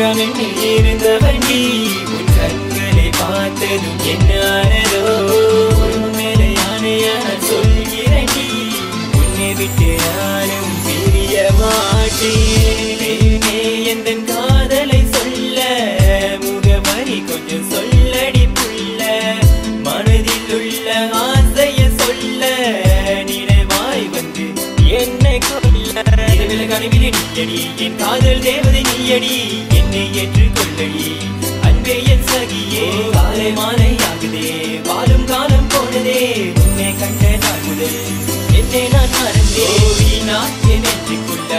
வென்றாம் என்று இருந்தவன் நீ உன் கண்களை பார்த்ததும் என்னானதோ உண்மையான சொல்கிறேன் நீ உன்னை விட்டு நானும் பிரிய மாட்டேன் எந்தன் காதலை சொல்ல முகமறி கொஞ்சம் சொல்லடி புள்ள மனதில் உள்ள ஆசைய சொல்ல நினைவாய் வந்து என்னை கொல்ல இரவில் கனவிலே நீயடி என் காதல் தேவதை நீயடி என்னை ஏற்றுக்கொள்ளடி அன்பே என் சகியே காலை மாலை ஆகுதே வாழும் காலம் போனதே உன்னை கண்ட நாள் முதல் என்னை நான் மறந்தேன் வீணா என் நெஞ்சுக்குள்ள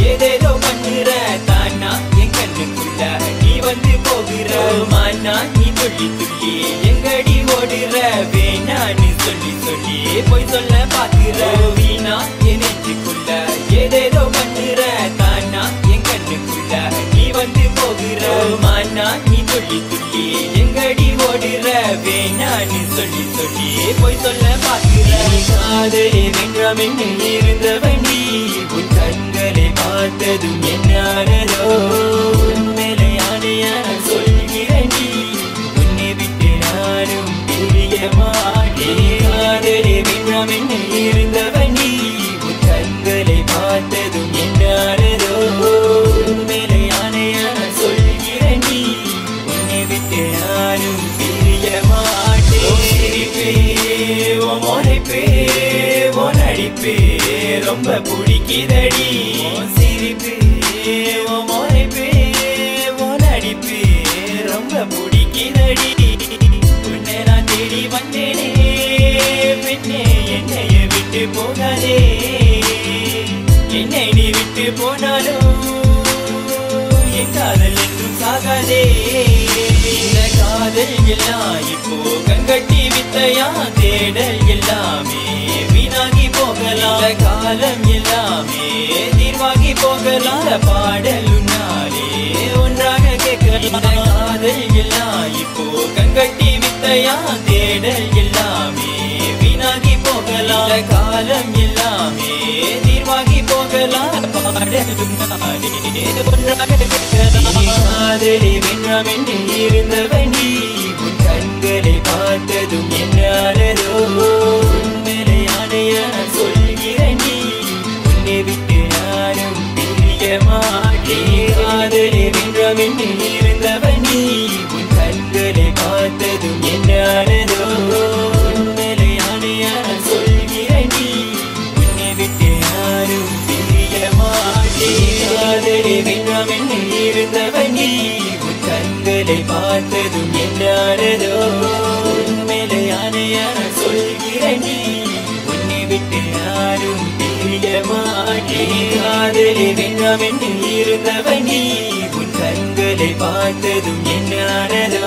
ஏதேதோ பண்ணுற தானா என் கண்ணுக்குள்ள நீ வந்து போகிற மானா நீ துள்ளி துள்ளி எங்கடி ஓடுற வேணான்னு சொல்லி சொல்லி போய் சொல்ல பாக்குற வீணா என் நெஞ்சுக்குள்ள ஏதேதோ பண்ணுற தானா என் கண்ணுக்குள்ள நீ வந்து போகிற மானா நீ துள்ளி துள்ளி எங்கடி ஓடுற வேணான்னு சொல்லி சொல்லி போய் சொல்ல பாக்குற காதலே வென்றாம் என்று இருந்தவன் நீ உன் கண்களை பார்த்ததும் என்னானதோ உண்மையான சொல்கிறேன் நீ உன்னை விட்டு நானும் பிரிய மாட்டேன் காதலே வென்றாம் என்று இருந்தவன் நீ உன் கண்களை பார்த்ததும் என்னானதோ உண்மையான சொல்கிறேன் நீ உன்னை விட்டு நானும் பிரிய மாட்டேன் மோனைப்பே உன் அடிப்பே ரொம்ப பிடிக்குதடி சிரிப்பே மோனைப்பே உன் அடிப்பே ரொம்ப பிடிக்குதடி உன்னை நான் தேடி வந்தேனே பெண்ணே என்னைய விட்டு போகாதே என்னை நீ விட்டு போனாலும் என் காதல் என்றும் சாகாதே இந்த காதல் எல்லாம் இப்போ கண்கட்டி வித்தையா தேடல் எல்லாமே வீணாகி போகலாம் காலம் எல்லாமே தீர்வாகி போகலாம் பாடல் உன்னாலே ஒன்றாக கேட்கலாம் இந்த காதல் எல்லாம் இப்போ கண்கட்டி வித்தையா தேடல் எல்லாமே வீணாகி போகலாம் காலம் எல்லாமே தீர்வாகி போகலாம் பாடல் உன்னாலே ஒன்றாக கேட்கலாம் காதலே வென்றாம் என்று இருந்தவன் நீ உன் கண்களை பார்த்ததும் என்னானதோ உண்மையான சொல்கிறேன் நீ உன்னை விட்டு நானும் பிரிய மாட்டேன் காதலே வென்றாம் என்று இருந்தவன் நீ உன் கண்களை பார்த்ததும் என்னானதோ உண்மையான சொல்கிறேன் நீ உன்னை விட்டு நானும் பிரிய மாட்டேன் காதலே வென்றாம் என்று இருந்தவன் நீ உன் கண்களை பார்த்ததும் என்னானதோ உண்மையான சொல்கிறேன் நீ உன்னை விட்டு நானும் பிரிய மாட்டேன் காதலே வென்றாம் என்று இருந்தவன் நீ உன் கண்களை பார்த்ததும் என்னானதோ